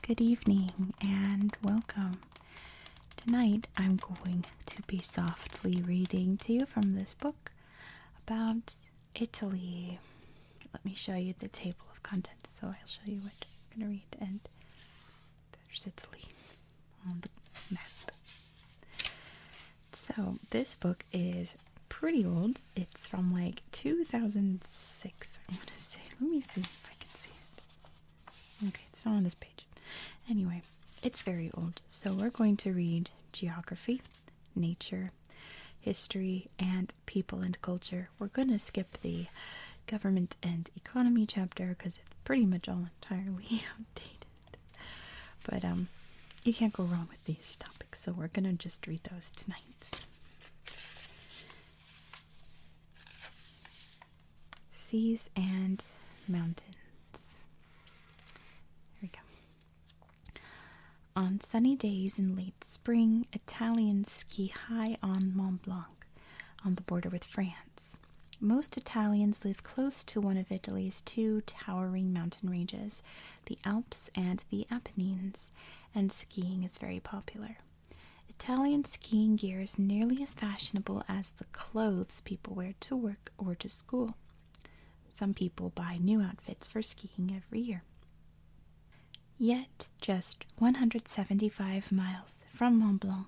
Good evening and welcome. Tonight I'm going to be softly reading to you from this book about Italy. Let me show you the table of contents. So I'll show you what we're going to read. And there's Italy on the map. So this book is pretty old. It's from like 2006, I want to say. Let me see if I can see it. Okay, it's not on this page. Anyway, it's very old, so we're going to read geography, nature, history, and people and culture. We're going to skip the government and economy chapter because it's pretty much all entirely outdated. But you can't go wrong with these topics, so we're going to just read those tonight. Seas and mountains. On sunny days in late spring, Italians ski high on Mont Blanc, on the border with France. Most Italians live close to one of Italy's two towering mountain ranges, the Alps and the Apennines, and skiing is very popular. Italian skiing gear is nearly as fashionable as the clothes people wear to work or to school. Some people buy new outfits for skiing every year. Yet, just 175 miles from Mont Blanc,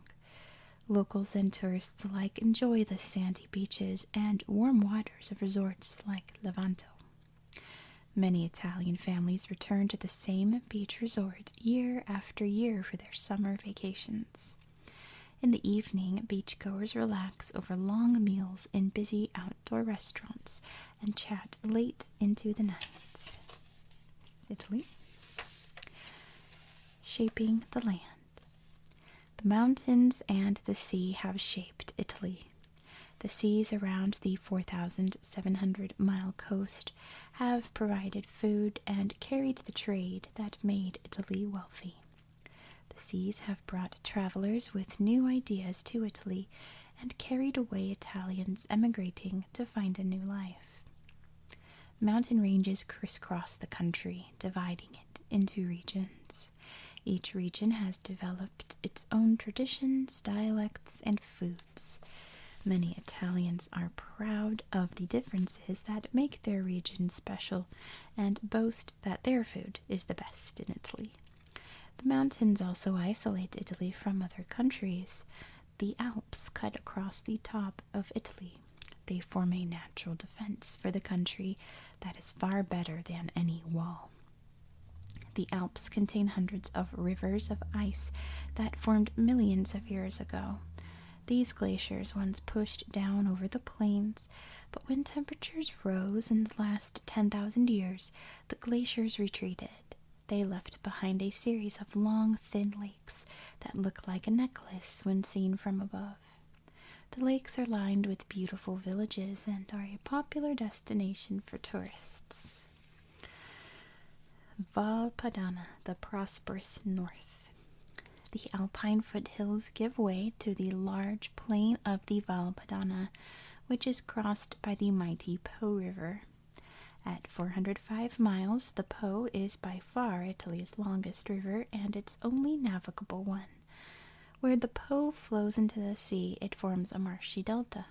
locals and tourists alike enjoy the sandy beaches and warm waters of resorts like Levanto. Many Italian families return to the same beach resort year after year for their summer vacations. In the evening, beachgoers relax over long meals in busy outdoor restaurants and chat late into the night. Italy. Shaping the land. The mountains and the sea have shaped Italy. The seas around the 4,700-mile coast have provided food and carried the trade that made Italy wealthy. The seas have brought travelers with new ideas to Italy and carried away Italians emigrating to find a new life. Mountain ranges crisscross the country, dividing it into regions. Each region has developed its own traditions, dialects, and foods. Many Italians are proud of the differences that make their region special and boast that their food is the best in Italy. The mountains also isolate Italy from other countries. The Alps cut across the top of Italy. They form a natural defense for the country that is far better than any wall. The Alps contain hundreds of rivers of ice that formed millions of years ago. These glaciers once pushed down over the plains, but when temperatures rose in the last 10,000 years, the glaciers retreated. They left behind a series of long, thin lakes that look like a necklace when seen from above. The lakes are lined with beautiful villages and are a popular destination for tourists. Val Padana, the prosperous north. The Alpine foothills give way to the large plain of the Val Padana, which is crossed by the mighty Po River. At 405 miles, the Po is by far Italy's longest river and its only navigable one. Where the Po flows into the sea, it forms a marshy delta.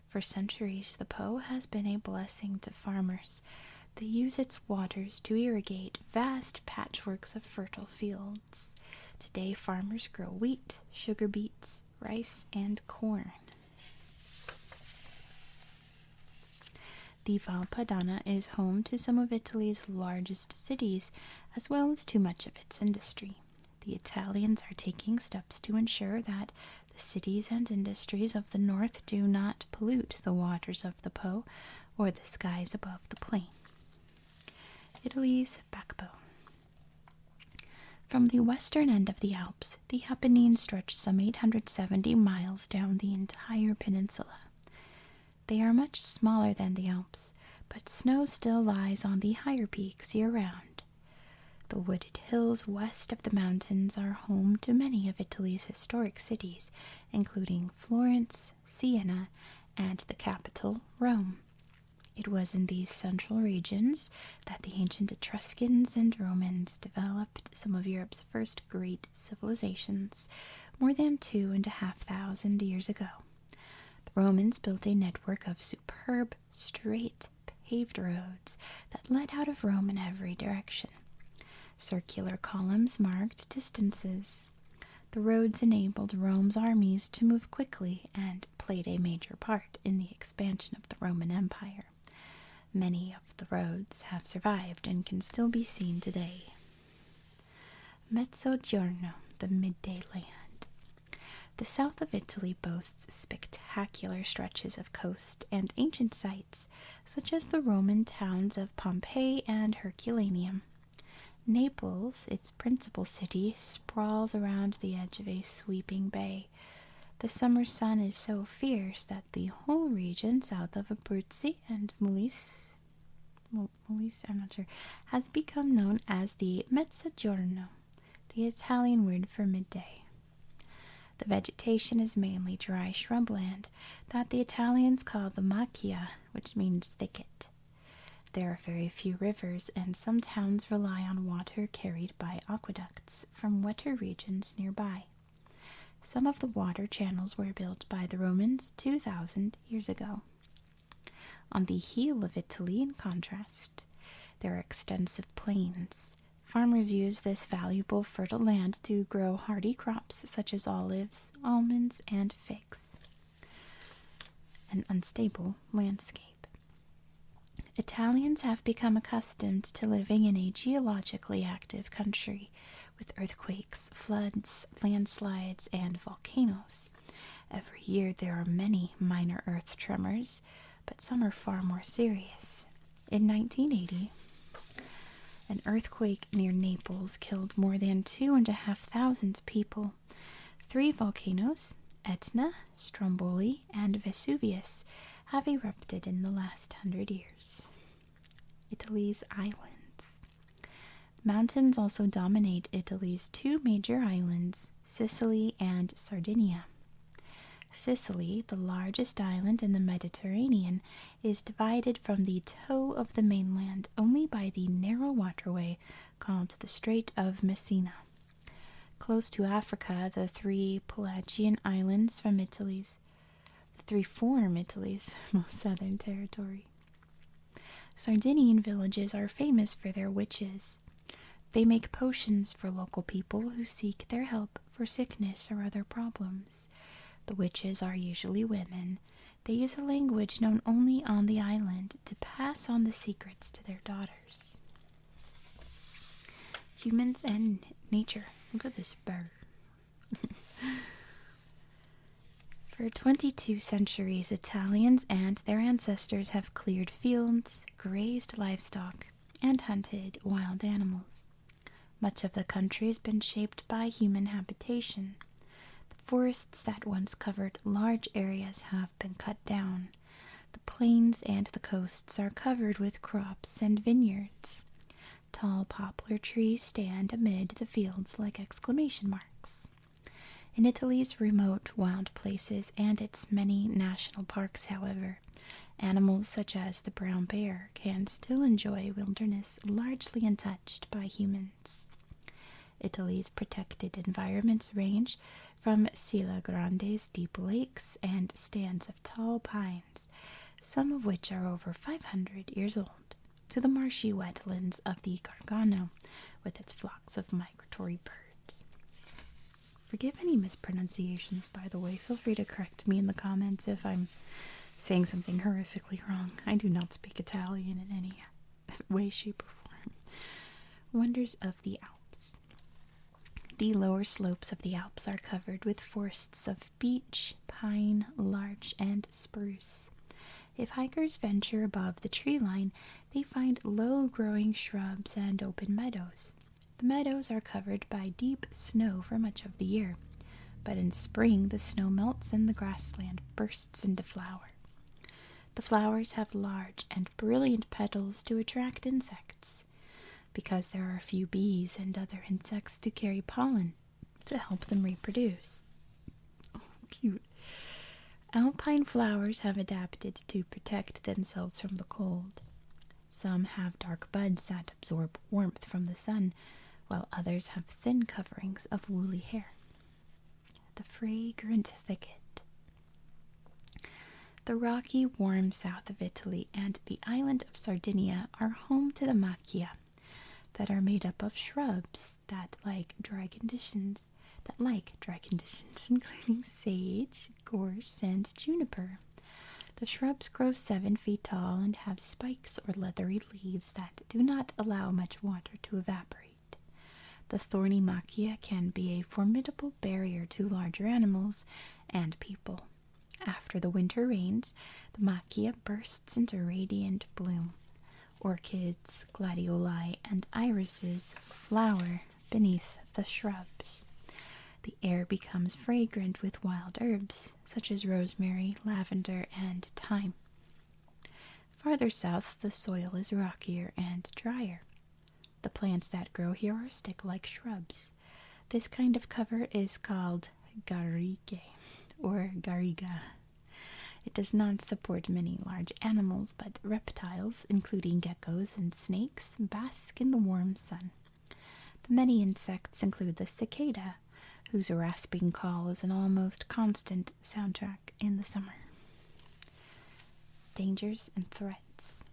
For centuries, the Po has been a blessing to farmers. They use its waters to irrigate vast patchworks of fertile fields. Today, farmers grow wheat, sugar beets, rice, and corn. The Val Padana is home to some of Italy's largest cities, as well as to much of its industry. The Italians are taking steps to ensure that the cities and industries of the north do not pollute the waters of the Po or the skies above the plain. Italy's backbone. From the western end of the Alps, the Apennines stretch some 870 miles down the entire peninsula. They are much smaller than the Alps, but snow still lies on the higher peaks year-round. The wooded hills west of the mountains are home to many of Italy's historic cities, including Florence, Siena, and the capital, Rome. It was in these central regions that the ancient Etruscans and Romans developed some of Europe's first great civilizations more than 2,500 years ago. The Romans built a network of superb, straight, paved roads that led out of Rome in every direction. Circular columns marked distances. The roads enabled Rome's armies to move quickly and played a major part in the expansion of the Roman Empire. Many of the roads have survived and can still be seen today. Mezzogiorno, the midday land. The south of Italy boasts spectacular stretches of coast and ancient sites, such as the Roman towns of Pompeii and Herculaneum. Naples, its principal city, sprawls around the edge of a sweeping bay. The summer sun is so fierce that the whole region south of Abruzzi and Molise, I'm not sure, has become known as the Mezzogiorno, the Italian word for midday. The vegetation is mainly dry shrubland that the Italians call the macchia, which means thicket. There are very few rivers, and some towns rely on water carried by aqueducts from wetter regions nearby. Some of the water channels were built by the Romans 2,000 years ago. On the heel of Italy, in contrast, there are extensive plains. Farmers use this valuable fertile land to grow hardy crops such as olives, almonds, and figs. An unstable landscape. Italians have become accustomed to living in a geologically active country with earthquakes, floods, landslides, and volcanoes. Every year there are many minor earth tremors, but some are far more serious. In 1980, an earthquake near Naples killed more than 2,500 people. 3 volcanoes, Etna, Stromboli, and Vesuvius, have erupted in the last 100 years. Italy's islands. Mountains also dominate Italy's 2 major islands, Sicily and Sardinia. Sicily, the largest island in the Mediterranean, is divided from the toe of the mainland only by the narrow waterway called the Strait of Messina. Close to Africa, the 3 Pelagian islands form Italy's most southern territory. Sardinian villages are famous for their witches. They make potions for local people who seek their help for sickness or other problems. The witches are usually women. They use a language known only on the island to pass on the secrets to their daughters. Humans and nature. Look at this bird. For 22 centuries, Italians and their ancestors have cleared fields, grazed livestock, and hunted wild animals. Much of the country has been shaped by human habitation. The forests that once covered large areas have been cut down. The plains and the coasts are covered with crops and vineyards. Tall poplar trees stand amid the fields like exclamation marks. In Italy's remote wild places and its many national parks, however, animals such as the brown bear can still enjoy wilderness largely untouched by humans. Italy's protected environments range from Sila Grande's deep lakes and stands of tall pines, some of which are over 500 years old, to the marshy wetlands of the Gargano with its flocks of migratory birds. Forgive any mispronunciations, by the way. Feel free to correct me in the comments if I'm saying something horrifically wrong. I do not speak Italian in any way, shape, or form. Wonders of the Alps. The lower slopes of the Alps are covered with forests of beech, pine, larch, and spruce. If hikers venture above the tree line, they find low-growing shrubs and open meadows. The meadows are covered by deep snow for much of the year, but in spring the snow melts and the grassland bursts into flower. The flowers have large and brilliant petals to attract insects. Because there are few bees and other insects to carry pollen to help them reproduce. Oh, cute. Alpine flowers have adapted to protect themselves from the cold. Some have dark buds that absorb warmth from the sun, while others have thin coverings of woolly hair. The fragrant thicket. The rocky, warm south of Italy and the island of Sardinia are home to the macchia, that are made up of shrubs that like dry conditions, including sage, gorse, and juniper. The shrubs grow 7 feet tall and have spikes or leathery leaves that do not allow much water to evaporate. The thorny macchia can be a formidable barrier to larger animals and people. After the winter rains, the macchia bursts into radiant bloom. Orchids, gladioli, and irises flower beneath the shrubs. The air becomes fragrant with wild herbs, such as rosemary, lavender, and thyme. Farther south, the soil is rockier and drier. The plants that grow here are stick-like shrubs. This kind of cover is called garrigue, or garriga. It does not support many large animals, but reptiles, including geckos and snakes, bask in the warm sun. The many insects include the cicada, whose rasping call is an almost constant soundtrack in the summer. Dangers and threats.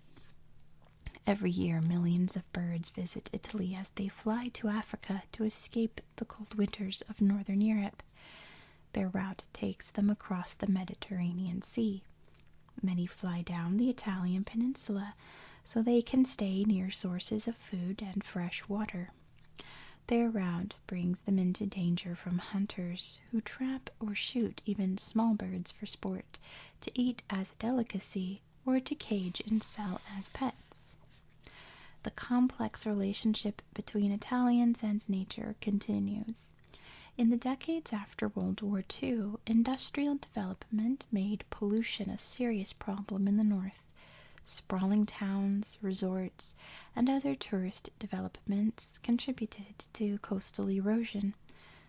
Every year, millions of birds visit Italy as they fly to Africa to escape the cold winters of northern Europe. Their route takes them across the Mediterranean Sea. Many fly down the Italian peninsula so they can stay near sources of food and fresh water. Their route brings them into danger from hunters who trap or shoot even small birds for sport, to eat as a delicacy, or to cage and sell as pets. The complex relationship between Italians and nature continues. In the decades after World War II, industrial development made pollution a serious problem in the north. Sprawling towns, resorts, and other tourist developments contributed to coastal erosion.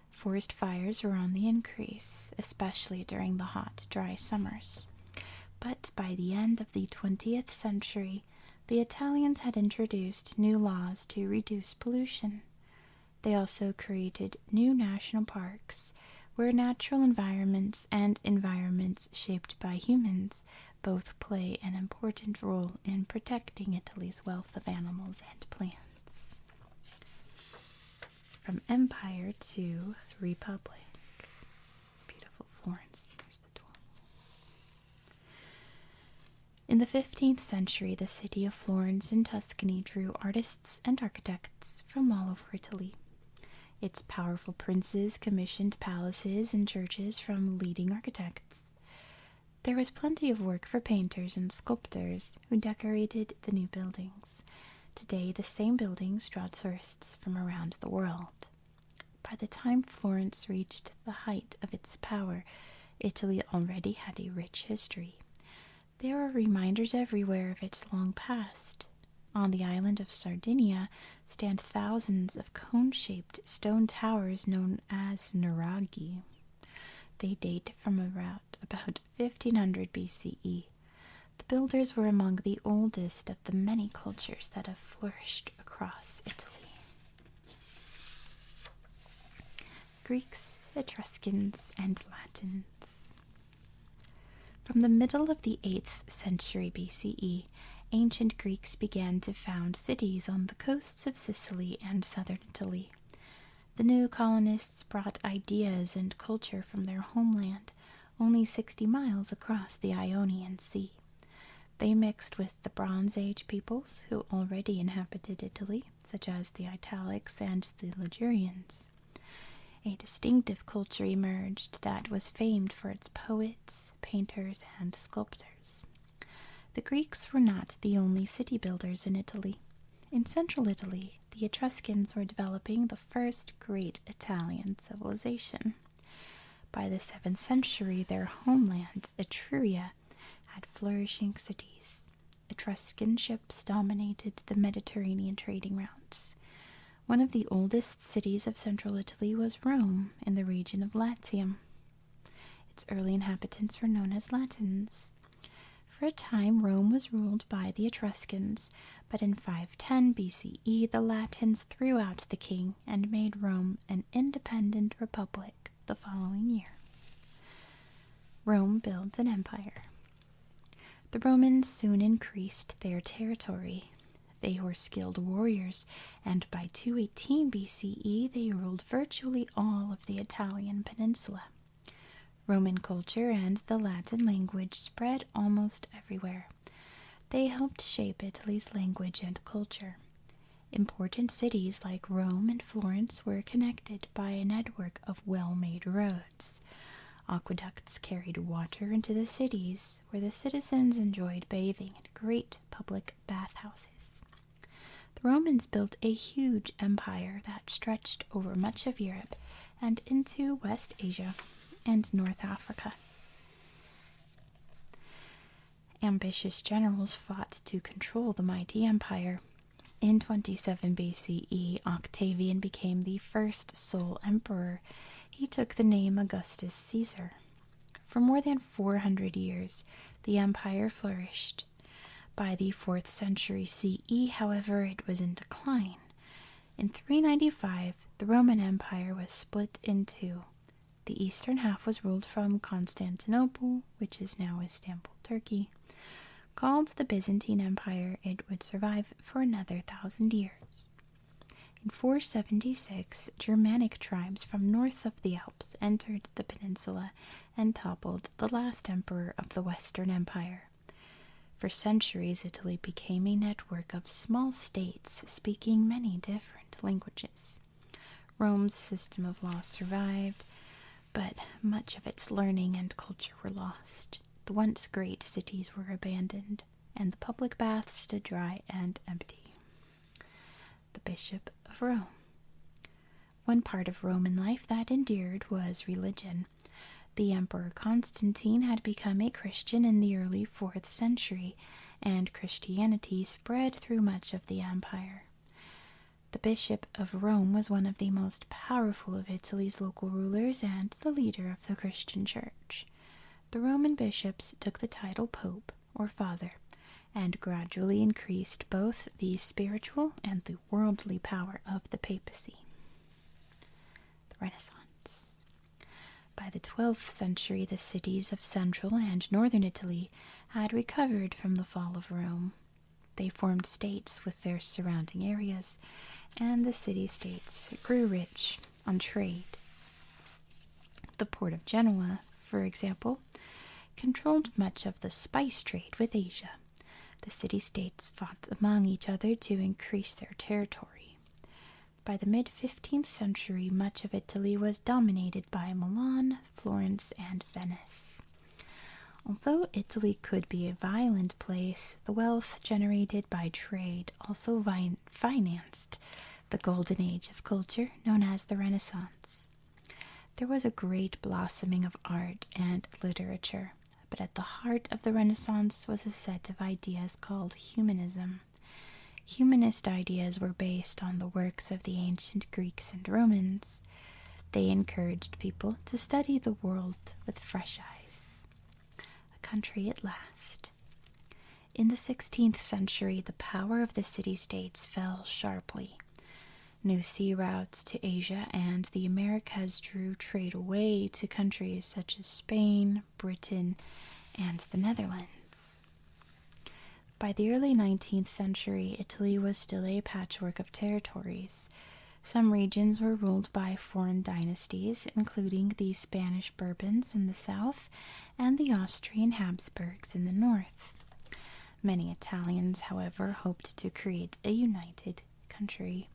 Forest fires were on the increase, especially during the hot, dry summers. But by the end of the 20th century, the Italians had introduced new laws to reduce pollution. They also created new national parks, where natural environments and environments shaped by humans both play an important role in protecting Italy's wealth of animals and plants. From Empire to Republic. It's beautiful Florence. There's the Duomo. In the 15th century, the city of Florence in Tuscany drew artists and architects from all over Italy. Its powerful princes commissioned palaces and churches from leading architects. There was plenty of work for painters and sculptors who decorated the new buildings. Today, the same buildings draw tourists from around the world. By the time Florence reached the height of its power, Italy already had a rich history. There are reminders everywhere of its long past. On the island of Sardinia stand thousands of cone-shaped stone towers known as nuraghi. They date from about 1500 BCE. The builders were among the oldest of the many cultures that have flourished across Italy. Greeks, Etruscans, and Latins. From the middle of the 8th century BCE, ancient Greeks began to found cities on the coasts of Sicily and southern Italy. The new colonists brought ideas and culture from their homeland, only 60 miles across the Ionian Sea. They mixed with the Bronze Age peoples who already inhabited Italy, such as the Italics and the Ligurians. A distinctive culture emerged that was famed for its poets, painters, and sculptors. The Greeks were not the only city builders in Italy. In central Italy, the Etruscans were developing the first great Italian civilization. By the 7th century, their homeland, Etruria, had flourishing cities. Etruscan ships dominated the Mediterranean trading routes. One of the oldest cities of central Italy was Rome, in the region of Latium. its early inhabitants were known as Latins. For a time, Rome was ruled by the Etruscans, but in 510 BCE, the Latins threw out the king and made Rome an independent republic the following year. Rome built an empire. The Romans soon increased their territory. They were skilled warriors, and by 218 BCE, they ruled virtually all of the Italian peninsula. Roman culture and the Latin language spread almost everywhere. They helped shape Italy's language and culture. Important cities like Rome and Florence were connected by a network of well-made roads. Aqueducts carried water into the cities, where the citizens enjoyed bathing in great public bathhouses. The Romans built a huge empire that stretched over much of Europe and into West Asia and North Africa. Ambitious generals fought to control the mighty empire. In 27 BCE, Octavian became the first sole emperor. He took the name Augustus Caesar. For more than 400 years, the empire flourished. By the 4th century CE, however, it was in decline. In 395, the Roman Empire was split in two. The eastern half was ruled from Constantinople, which is now Istanbul, Turkey. Called the Byzantine Empire, it would survive for another 1,000 years. In 476, Germanic tribes from north of the Alps entered the peninsula and toppled the last emperor of the Western Empire. For centuries, Italy became a network of small states speaking many different languages. Rome's system of law survived, but much of its learning and culture were lost. The once great cities were abandoned, and the public baths stood dry and empty. The Bishop of Rome. One part of Roman life that endured was religion. The Emperor Constantine had become a Christian in the early 4th century, and Christianity spread through much of the empire. The Bishop of Rome was one of the most powerful of Italy's local rulers and the leader of the Christian Church. The Roman bishops took the title Pope, or Father, and gradually increased both the spiritual and the worldly power of the papacy. The Renaissance. By the 12th century, the cities of central and northern Italy had recovered from the fall of Rome. They formed states with their surrounding areas, and the city-states grew rich on trade. The port of Genoa, for example, controlled much of the spice trade with Asia. The city-states fought among each other to increase their territory. By the mid-15th century, much of Italy was dominated by Milan, Florence, and Venice. Although Italy could be a violent place, the wealth generated by trade also financed the golden age of culture known as the Renaissance. There was a great blossoming of art and literature, but at the heart of the Renaissance was a set of ideas called humanism. Humanist ideas were based on the works of the ancient Greeks and Romans. They encouraged people to study the world with fresh eyes. A country at last. In the 16th century, the power of the city-states fell sharply. New sea routes to Asia and the Americas drew trade away to countries such as Spain, Britain, and the Netherlands. By the early 19th century, Italy was still a patchwork of territories. Some regions were ruled by foreign dynasties, including the Spanish Bourbons in the south and the Austrian Habsburgs in the north. Many Italians, however, hoped to create a united country.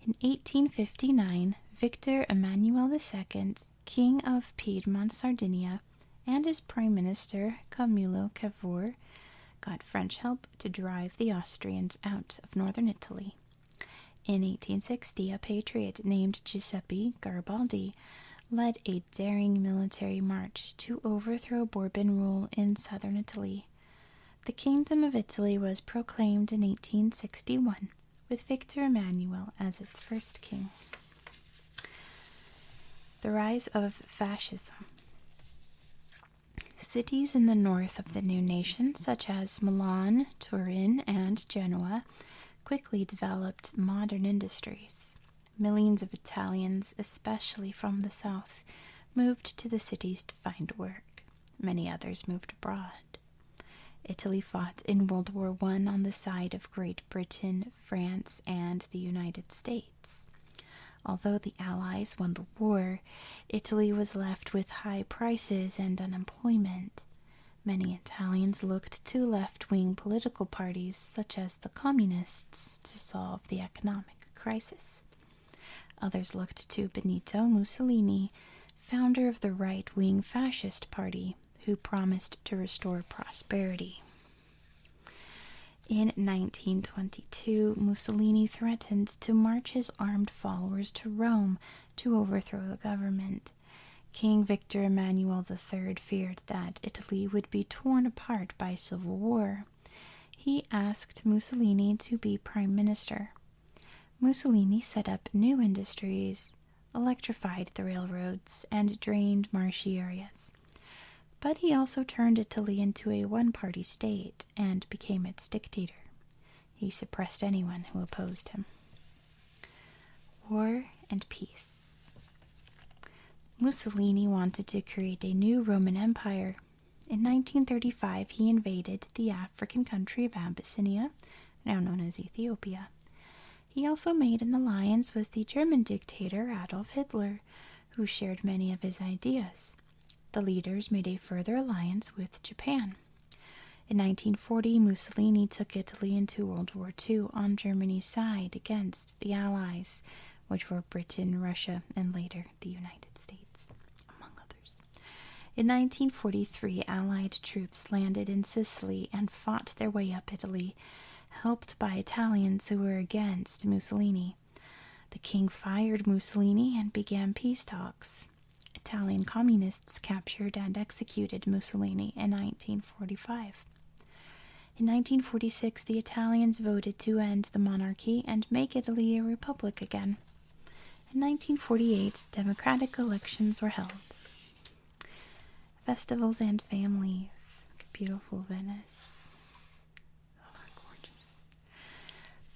In 1859, Victor Emmanuel II, King of Piedmont Sardinia, and his Prime Minister, Camillo Cavour, got French help to drive the Austrians out of northern Italy. In 1860, a patriot named Giuseppe Garibaldi led a daring military march to overthrow Bourbon rule in southern Italy. The Kingdom of Italy was proclaimed in 1861, with Victor Emmanuel as its first king. The rise of fascism. Cities in the north of the new nation, such as Milan, Turin, and Genoa, quickly developed modern industries. Millions of Italians, especially from the south, moved to the cities to find work. Many others moved abroad. Italy fought in World War I on the side of Great Britain, France, and the United States. Although the Allies won the war, Italy was left with high prices and unemployment. Many Italians looked to left-wing political parties such as the Communists to solve the economic crisis. Others looked to Benito Mussolini, founder of the right-wing fascist party, who promised to restore prosperity. In 1922, Mussolini threatened to march his armed followers to Rome to overthrow the government. King Victor Emmanuel III feared that Italy would be torn apart by civil war. He asked Mussolini to be prime minister. Mussolini set up new industries, electrified the railroads, and drained marshy areas. But he also turned Italy into a one-party state and became its dictator. He suppressed anyone who opposed him. War and peace. Mussolini wanted to create a new Roman Empire. In 1935, he invaded the African country of Abyssinia, now known as Ethiopia. He also made an alliance with the German dictator Adolf Hitler, who shared many of his ideas. The leaders made a further alliance with Japan. In 1940, Mussolini took Italy into World War II on Germany's side against the Allies, which were Britain, Russia, and later the United States, among others. In 1943, Allied troops landed in Sicily and fought their way up Italy, helped by Italians who were against Mussolini. The king fired Mussolini and began peace talks. Italian communists captured and executed Mussolini in 1945. In 1946, the Italians voted to end the monarchy and make Italy a republic again. In 1948, democratic elections were held. Festivals and families. Beautiful Venice. Oh, gorgeous.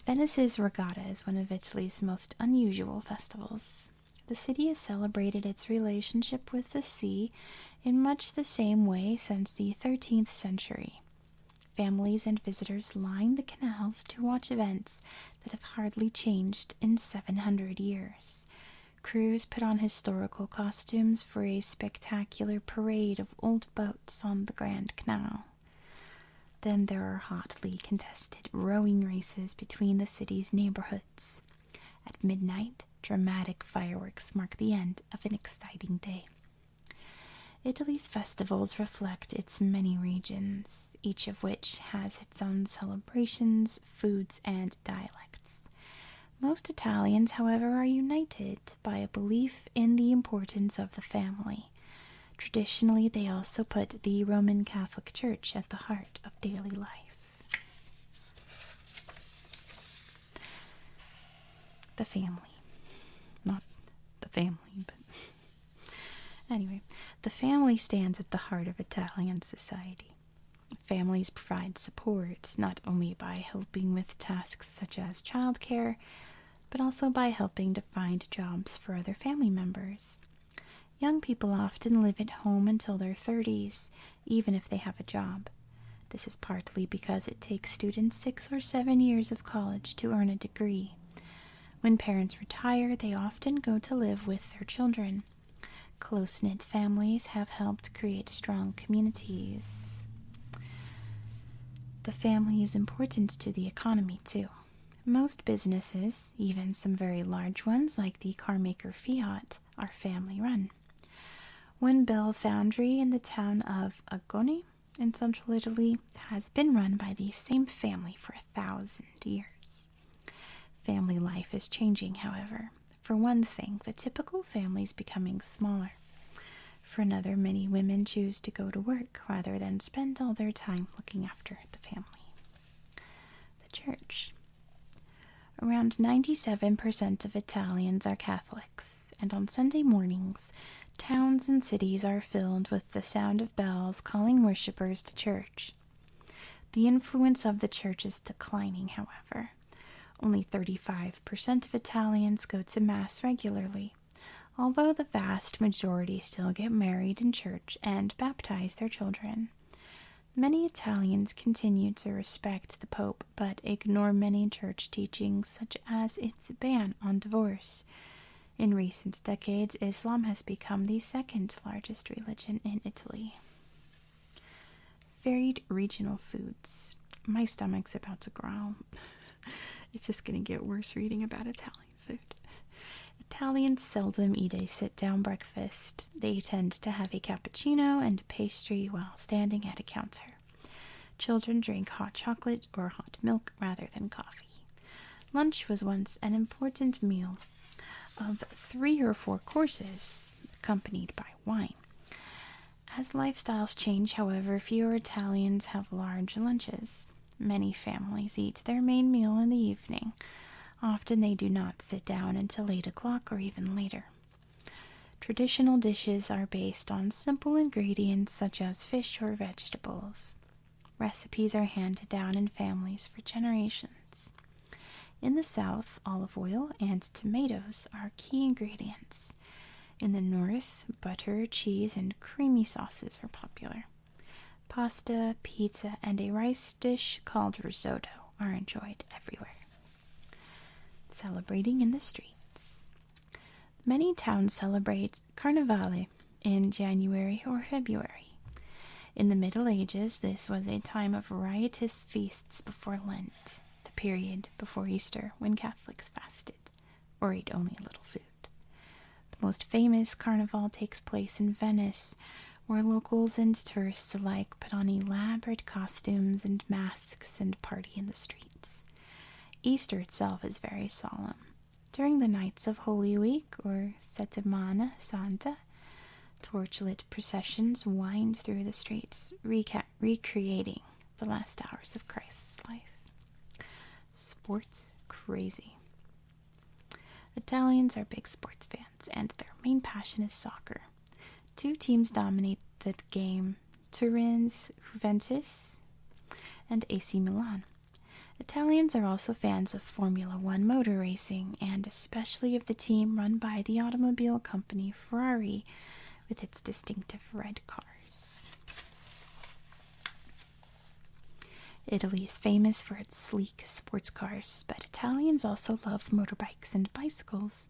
Venice's regatta is one of Italy's most unusual festivals. The city has celebrated its relationship with the sea in much the same way since the 13th century. Families and visitors line the canals to watch events that have hardly changed in 700 years. Crews put on historical costumes for a spectacular parade of old boats on the Grand Canal. Then there are hotly contested rowing races between the city's neighborhoods. At midnight, dramatic fireworks mark the end of an exciting day. Italy's festivals reflect its many regions, each of which has its own celebrations, foods, and dialects. Most Italians, however, are united by a belief in the importance of the family. Traditionally, they also put the Roman Catholic Church at the heart of daily life. The family. Not the family, but anyway, the family stands at the heart of Italian society. Families provide support not only by helping with tasks such as childcare, but also by helping to find jobs for other family members. Young people often live at home until their 30s, even if they have a job. This is partly because it takes students 6 or 7 years of college to earn a degree. When parents retire, they often go to live with their children. Close-knit families have helped create strong communities. The family is important to the economy, too. Most businesses, even some very large ones like the carmaker Fiat, are family-run. One Bell foundry in the town of Agone in central Italy has been run by the same family for 1,000 years. Family life is changing, however. For one thing, the typical family is becoming smaller. For another, many women choose to go to work rather than spend all their time looking after the family. The church. Around 97% of Italians are Catholics, and on Sunday mornings, Towns and cities are filled with the sound of bells calling worshippers to church. The influence of the church is declining, however. Only 35% of Italians go to Mass regularly, although the vast majority still get married in church and baptize their children. Many Italians continue to respect the Pope, but ignore many church teachings such as its ban on divorce. In recent decades, Islam has become the second largest religion in Italy. Varied regional foods. My stomach's about to growl. It's just going to get worse reading about Italian food. Italians seldom eat a sit-down breakfast. They tend to have a cappuccino and pastry while standing at a counter. Children drink hot chocolate or hot milk rather than coffee. Lunch was once an important meal of 3 or 4 courses, accompanied by wine. As lifestyles change, however, fewer Italians have large lunches. Many families eat their main meal in the evening. Often they do not sit down until 8 o'clock or even later. Traditional dishes are based on simple ingredients such as fish or vegetables. Recipes are handed down in families for generations. In the South, olive oil and tomatoes are key ingredients. In the North, butter, cheese, and creamy sauces are popular. Pasta, pizza, and a rice dish called risotto are enjoyed everywhere. Celebrating in the streets. Many towns celebrate Carnevale in January or February. In the Middle Ages, this was a time of riotous feasts before Lent, the period before Easter when Catholics fasted or ate only a little food. The most famous carnival takes place in Venice, where locals and tourists alike put on elaborate costumes and masks and party in the streets. Easter itself is very solemn. During the nights of Holy Week, or Settimana Santa, torchlit processions wind through the streets, recreating the last hours of Christ's life. Sports crazy. Italians are big sports fans, and their main passion is soccer. 2 teams dominate the game, Turin's Juventus and AC Milan. Italians are also fans of Formula One motor racing, and especially of the team run by the automobile company Ferrari, with its distinctive red cars. Italy is famous for its sleek sports cars, but Italians also love motorbikes and bicycles.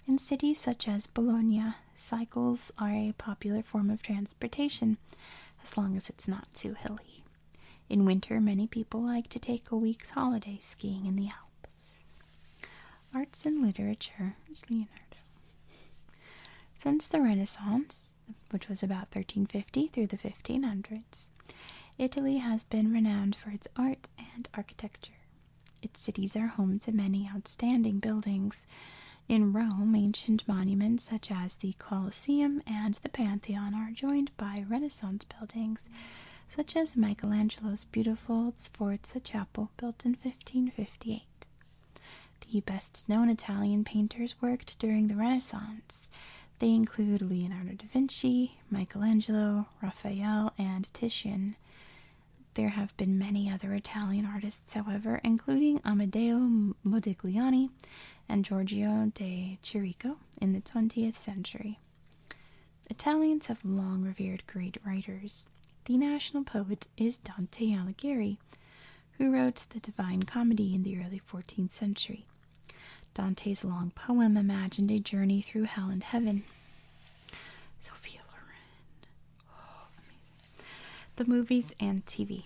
In cities such as Bologna, cycles are a popular form of transportation, as long as it's not too hilly. In winter, many people like to take a week's holiday skiing in the Alps. Arts and literature is Leonardo. Since the Renaissance, which was about 1350 through the 1500s, Italy has been renowned for its art and architecture. Its cities are home to many outstanding buildings. In Rome, ancient monuments such as the Colosseum and the Pantheon are joined by Renaissance buildings, such as Michelangelo's beautiful Sforza Chapel, built in 1558. The best-known Italian painters worked during the Renaissance. They include Leonardo da Vinci, Michelangelo, Raphael, and Titian. There have been many other Italian artists, however, including Amedeo Modigliani and Giorgio de Chirico in the 20th century. Italians have long revered great writers. The national poet is Dante Alighieri, who wrote the Divine Comedy in the early 14th century. Dante's long poem imagined a journey through hell and heaven. Sophia Loren. Oh, amazing. The movies and TV.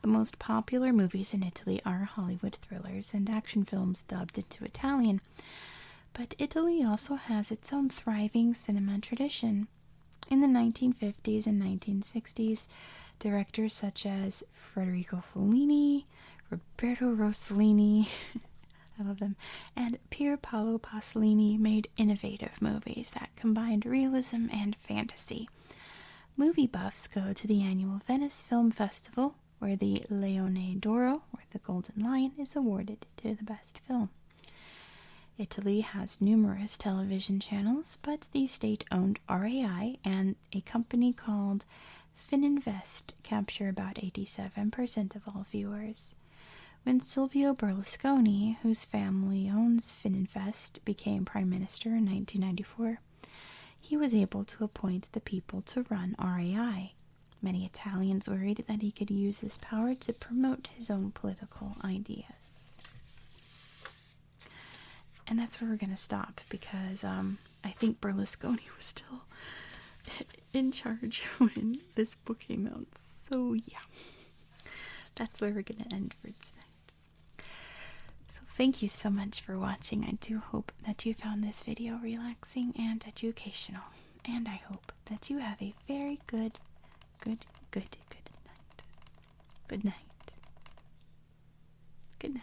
The most popular movies in Italy are Hollywood thrillers and action films dubbed into Italian, but Italy also has its own thriving cinema tradition. In the 1950s and 1960s, directors such as Federico Fellini, Roberto Rossellini, I love them, and Pier Paolo Pasolini made innovative movies that combined realism and fantasy. Movie buffs go to the annual Venice Film Festival, where the Leone d'Oro, or the Golden Lion, is awarded to the best film. Italy has numerous television channels, but the state-owned RAI and a company called Fininvest capture about 87% of all viewers. When Silvio Berlusconi, whose family owns Fininvest, became prime minister in 1994, he was able to appoint the people to run RAI. Many Italians worried that he could use this power to promote his own political ideas. And that's where we're going to stop, because I think Berlusconi was still in charge when this book came out. So yeah, that's where we're going to end for tonight. So thank you so much for watching. I do hope that you found this video relaxing and educational. And I hope that you have a very good night. Good night. Good night.